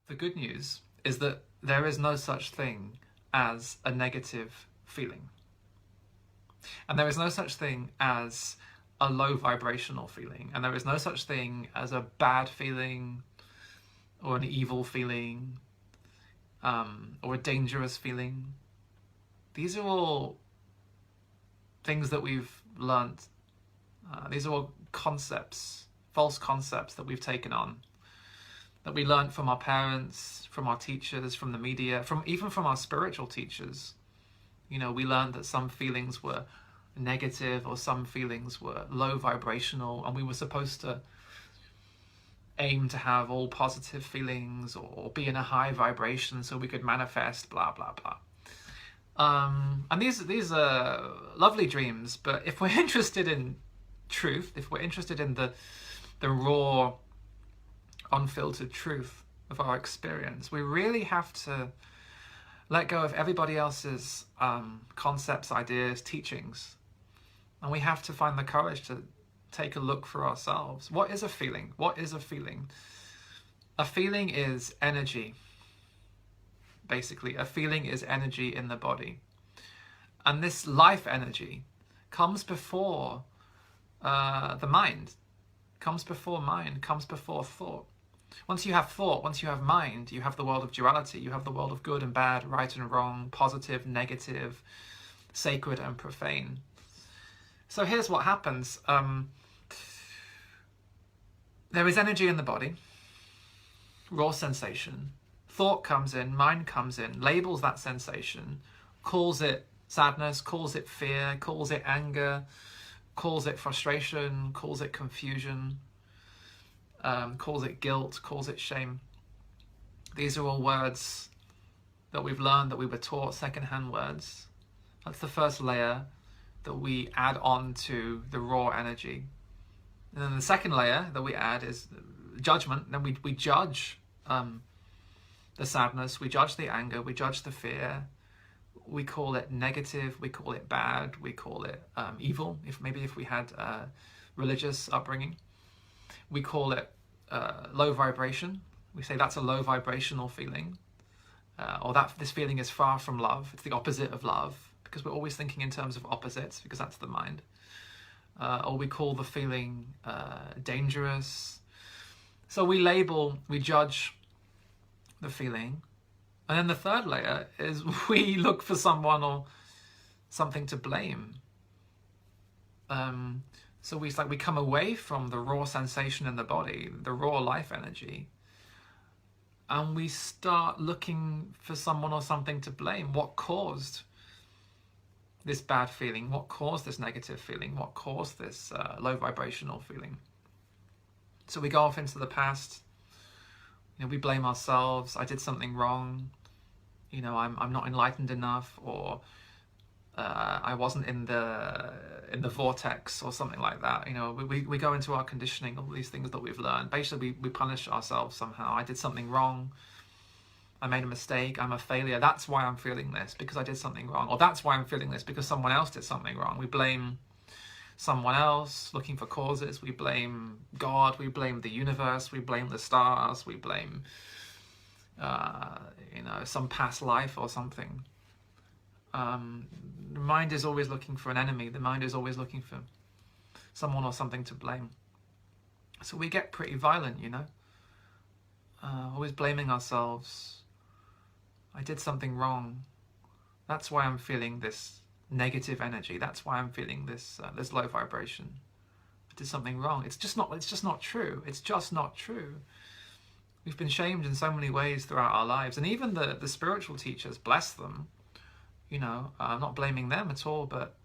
The good news is that there is no such thing as a negative feeling. And there is no such thing as a low vibrational feeling. And there is no such thing as a bad feeling or an evil feeling or a dangerous feeling. These are all things that we've learnt. These are all concepts, false concepts that we've taken on, that we learnt from our parents, from our teachers, from the media, even from our spiritual teachers. You know, we learned that some feelings were negative or some feelings were low vibrational, and we were supposed to aim to have all positive feelings or be in a high vibration so we could manifest blah blah blah. And these are lovely dreams, but if we're interested in truth, if we're interested in the raw, unfiltered truth of our experience, we really have to let go of everybody else's concepts, ideas, teachings, and we have to find the courage to take a look for ourselves. What is a feeling? What is a feeling? A feeling is energy. Basically, a feeling is energy in the body. And this life energy comes before the mind, comes before mind, comes before thought. Once you have thought, once you have mind, you have the world of duality, you have the world of good and bad, right and wrong, positive, negative, sacred and profane. So here's what happens. There is energy in the body, raw sensation. Thought comes in, mind comes in, labels that sensation, calls it sadness, calls it fear, calls it anger, calls it frustration, calls it confusion, calls it guilt, calls it shame. These are all words that we've learned, that we were taught, secondhand words. That's the first layer that we add on to the raw energy. And then the second layer that we add is judgment. Then we judge the sadness, we judge the anger, we judge the fear. We call it negative, we call it bad, we call it evil, if we had religious upbringing. We call it low vibration. We say that's a low vibrational feeling, or that this feeling is far from love. It's the opposite of love, because we're always thinking in terms of opposites, because that's the mind. Or we call the feeling dangerous. So we label, we judge the feeling. And then the third layer is we look for someone or something to blame. So we come away from the raw sensation in the body, the raw life energy, and we start looking for someone or something to blame. What caused this bad feeling? What caused this negative feeling? What caused this low vibrational feeling? So we go off into the past. You know, we blame ourselves. I did something wrong. You know, I'm not enlightened enough, or I wasn't in the vortex, or something like that. You know, we go into our conditioning, all these things that we've learned. Basically, we punish ourselves somehow. I did something wrong. I made a mistake. I'm a failure. That's why I'm feeling this, because I did something wrong. Or that's why I'm feeling this, because someone else did something wrong. We blame someone else, looking for causes. We blame God. We blame the universe. We blame the stars. We blame you know, some past life or something. The mind is always looking for an enemy. The mind is always looking for someone or something to blame. So we get pretty violent, you know, always blaming ourselves. I did something wrong. That's why I'm feeling this negative energy. That's why I'm feeling this this low vibration. I did something wrong. It's just not true. It's just not true. We've been shamed in so many ways throughout our lives, and even the spiritual teachers, bless them, you know, I'm not blaming them at all, but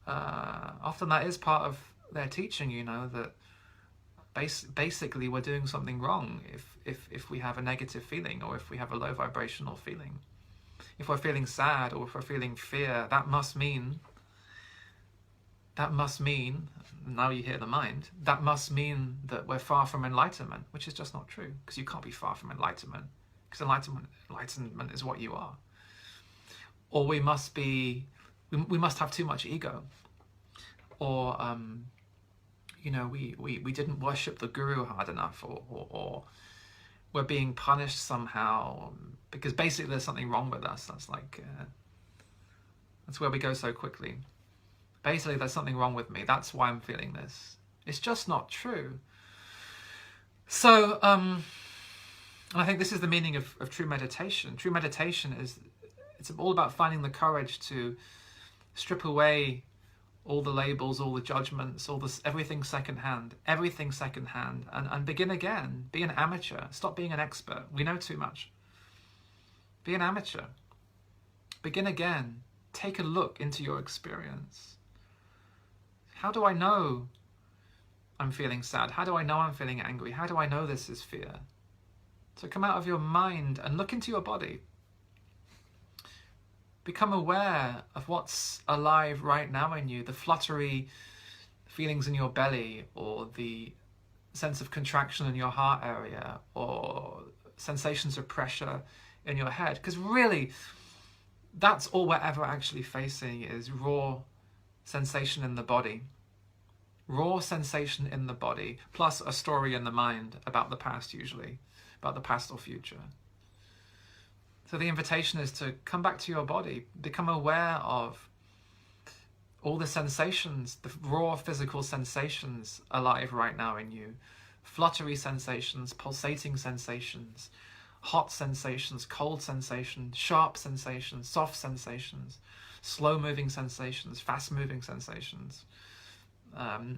often that is part of their teaching, you know, that basically we're doing something wrong if we have a negative feeling, or if we have a low vibrational feeling. If we're feeling sad, or if we're feeling fear, that must mean, now you hear the mind, that must mean that we're far from enlightenment, which is just not true, because you can't be far from enlightenment, because enlightenment is what you are. Or we must have too much ego, or you know, we didn't worship the guru hard enough, or we're being punished somehow, because basically there's something wrong with us. That's like, that's where we go so quickly. Basically, there's something wrong with me. That's why I'm feeling this. It's just not true. So, and I think this is the meaning of true meditation. True meditation it's all about finding the courage to strip away all the labels, all the judgments, everything secondhand, and begin again. Be an amateur. Stop being an expert. We know too much. Be an amateur. Begin again. Take a look into your experience. How do I know I'm feeling sad? How do I know I'm feeling angry? How do I know this is fear? So come out of your mind and look into your body. Become aware of what's alive right now in you, the fluttery feelings in your belly, or the sense of contraction in your heart area, or sensations of pressure in your head. Because really, that's all we're ever actually facing, is raw sensation in the body. Raw sensation in the body, plus a story in the mind about the past, usually, about the past or future. So the invitation is to come back to your body, become aware of all the sensations, the raw physical sensations alive right now in you. Fluttery sensations, pulsating sensations, hot sensations, cold sensations, sharp sensations, soft sensations, slow-moving sensations, fast-moving sensations,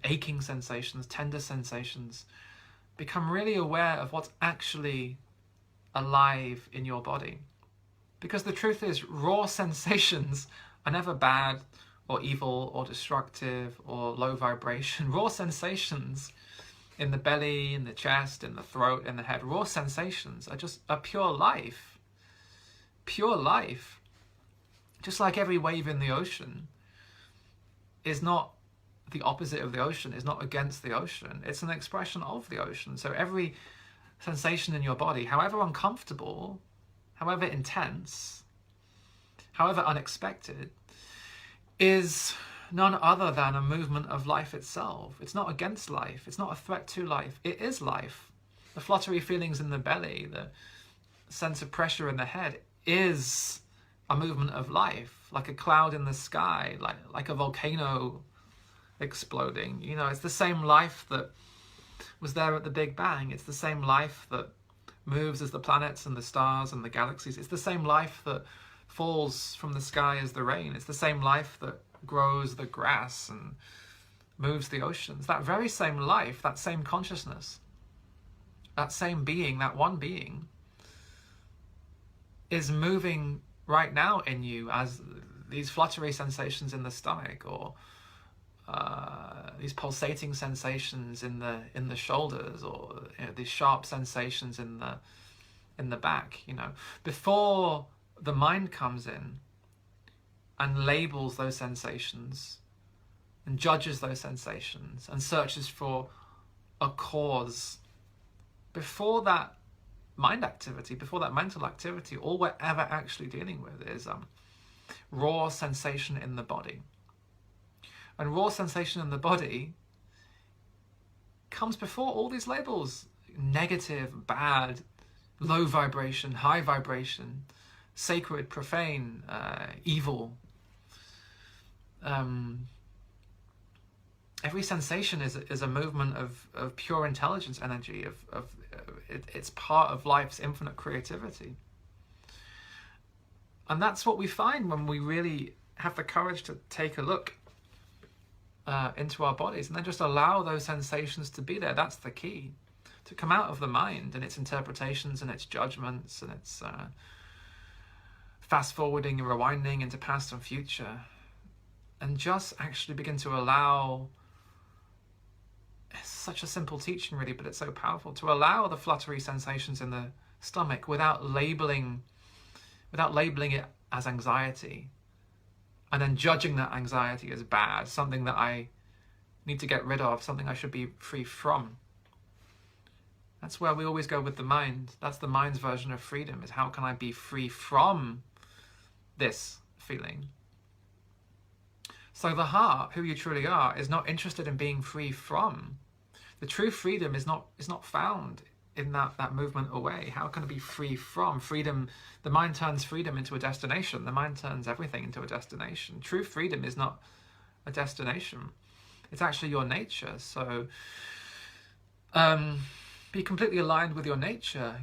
aching sensations, tender sensations. Become really aware of what's actually alive in your body. Because the truth is, raw sensations are never bad or evil or destructive or low vibration. Raw sensations in the belly, in the chest, in the throat, in the head, raw sensations are just a pure life. Pure life. Just like every wave in the ocean is not the opposite of the ocean, is not against the ocean. It's an expression of the ocean. So every sensation in your body, however uncomfortable, however intense, however unexpected, is none other than a movement of life itself. It's not against life. It's not a threat to life. It is life. The fluttery feelings in the belly, the sense of pressure in the head is a movement of life, like a cloud in the sky, like a volcano exploding. You know, it's the same life that was there at the Big Bang. It's the same life that moves as the planets and the stars and the galaxies. It's the same life that falls from the sky as the rain. It's the same life that grows the grass and moves the oceans. That very same life, that same consciousness, that same being, that one being, is moving right now in you as these fluttery sensations in the stomach, or these pulsating sensations in the shoulders, or these sharp sensations in the back. You know, before the mind comes in and labels those sensations and judges those sensations and searches for a cause, before that mind activity, before that mental activity, all we're ever actually dealing with is raw sensation in the body. And raw sensation in the body comes before all these labels: negative, bad, low vibration, high vibration, sacred, profane, evil. Every sensation is a movement of pure intelligence energy, it's part of life's infinite creativity. And that's what we find when we really have the courage to take a look into our bodies and then just allow those sensations to be there. That's the key, to come out of the mind and its interpretations and its judgments and its fast forwarding and rewinding into past and future, and just actually begin to allow. It's such a simple teaching, really, but it's so powerful, to allow the fluttery sensations in the stomach without labeling it as anxiety, and then judging that anxiety as bad, something that I need to get rid of, something I should be free from. That's where we always go with the mind. That's the mind's version of freedom, is how can I be free from this feeling? So the heart, who you truly are, is not interested in being free from. The true freedom is not found in that movement away? How can I be free from freedom? The mind turns freedom into a destination. The mind turns everything into a destination. True freedom is not a destination. It's actually your nature. So be completely aligned with your nature.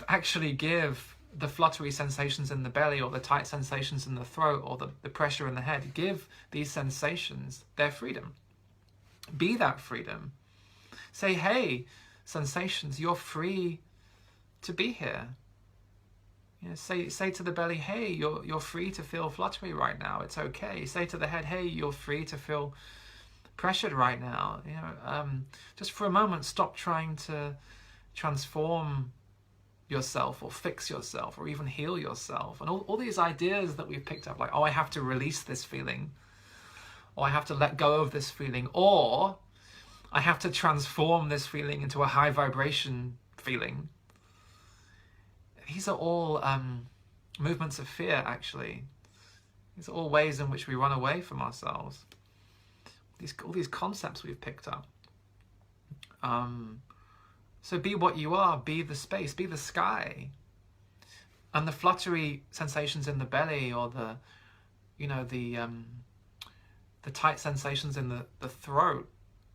Actually give the fluttery sensations in the belly, or the tight sensations in the throat, or the pressure in the head. Give these sensations their freedom. Be that freedom. Say, hey, sensations, you're free to be here. You know, say to the belly, hey, you're free to feel fluttery right now. It's okay. Say to the head, hey, you're free to feel pressured right now. You know, just for a moment, stop trying to transform yourself or fix yourself or even heal yourself. And all these ideas that we've picked up, like, oh, I have to release this feeling, or I have to let go of this feeling, or I have to transform this feeling into a high vibration feeling. These are all movements of fear, actually. These are all ways in which we run away from ourselves. All these concepts we've picked up. So be what you are, be the space, be the sky. And the fluttery sensations in the belly, or the tight sensations in the throat,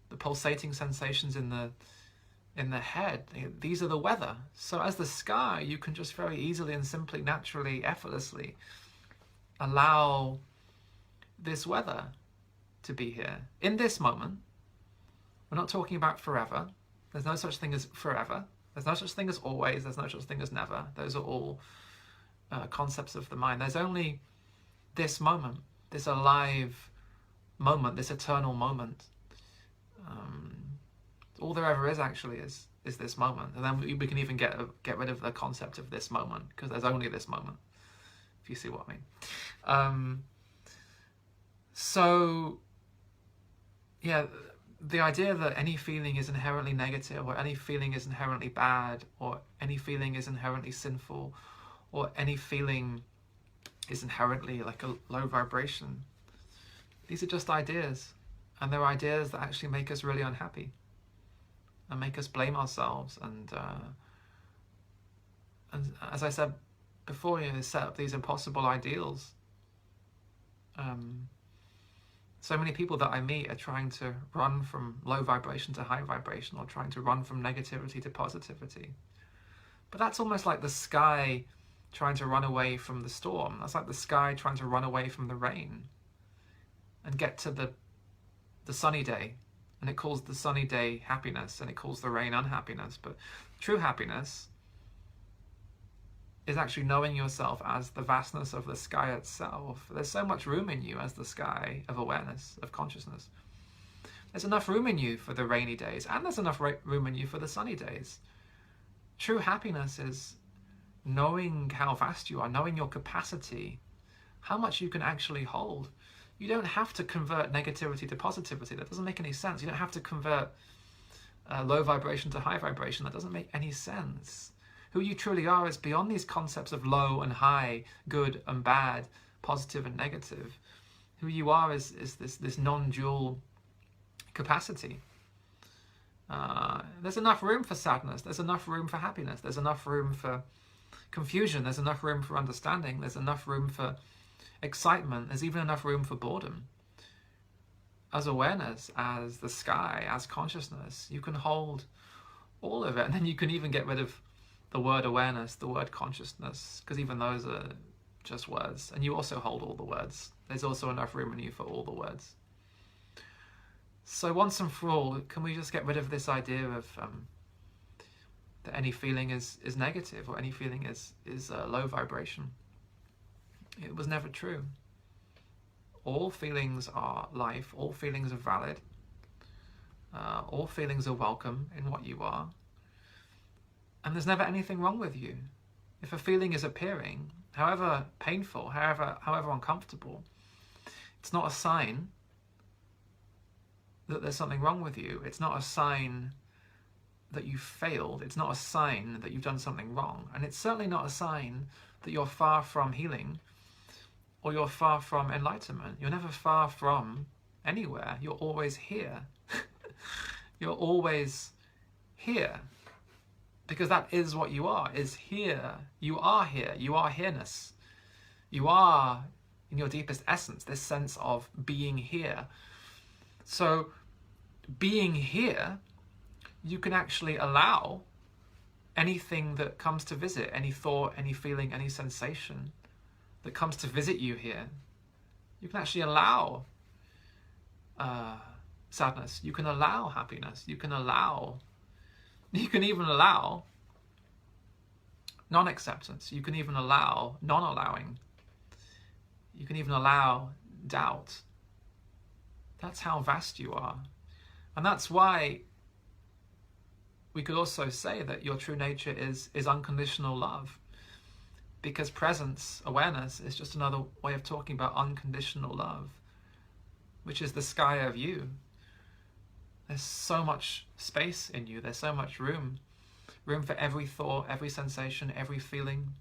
the pulsating sensations in the head, these are the weather. So as the sky, you can just very easily and simply, naturally, effortlessly allow this weather to be here in this moment. We're not talking about forever. There's no such thing as forever. There's no such thing as always. There's no such thing as never. Those are all concepts of the mind. There's only this moment, this alive moment, this eternal moment. All there ever is actually is this moment. And then we can even get rid of the concept of this moment, because there's only this moment, if you see what I mean. So yeah, the idea that any feeling is inherently negative, or any feeling is inherently bad, or any feeling is inherently sinful, or any feeling is inherently like a low vibration, these are just ideas. And they're ideas that actually make us really unhappy and make us blame ourselves. And as I said before, they set up these impossible ideals. So many people that I meet are trying to run from low vibration to high vibration, or trying to run from negativity to positivity. But that's almost like the sky trying to run away from the storm. That's like the sky trying to run away from the rain and get to the sunny day. And it calls the sunny day happiness, and it calls the rain unhappiness. But true happiness is actually knowing yourself as the vastness of the sky itself. There's so much room in you as the sky of awareness, of consciousness. There's enough room in you for the rainy days, and there's enough room in you for the sunny days. True happiness is knowing how vast you are, knowing your capacity, how much you can actually hold. You don't have to convert negativity to positivity. That doesn't make any sense. You don't have to convert low vibration to high vibration. That doesn't make any sense. Who you truly are is beyond these concepts of low and high, good and bad, positive and negative. Who you are is this non-dual capacity. There's enough room for sadness. There's enough room for happiness. There's enough room for confusion. There's enough room for understanding. There's enough room for excitement. There's even enough room for boredom. As awareness, as the sky, as consciousness, you can hold all of it. And then you can even get rid of the word awareness, the word consciousness, because even those are just words. And you also hold all the words. There's also enough room in you for all the words. So once and for all, can we just get rid of this idea of that any feeling is negative, or any feeling is low vibration? It was never true. All feelings are life. All feelings are valid. All feelings are welcome in what you are. And there's never anything wrong with you. If a feeling is appearing, however painful, however uncomfortable, it's not a sign that there's something wrong with you. It's not a sign that you've failed. It's not a sign that you've done something wrong. And it's certainly not a sign that you're far from healing, or you're far from enlightenment. You're never far from anywhere. You're always here. You're always here. Because that is what you are, is here. You are here. You are here-ness. You are, in your deepest essence, this sense of being here. So, being here, you can actually allow anything that comes to visit, any thought, any feeling, any sensation that comes to visit you here. You can actually allow sadness. You can allow happiness. You can even allow non-acceptance. You can even allow non-allowing. You can even allow doubt. That's how vast you are. And that's why we could also say that your true nature is unconditional love. Because presence, awareness, is just another way of talking about unconditional love, which is the sky of you. There's so much space in you. There's so much room for every thought, every sensation, every feeling,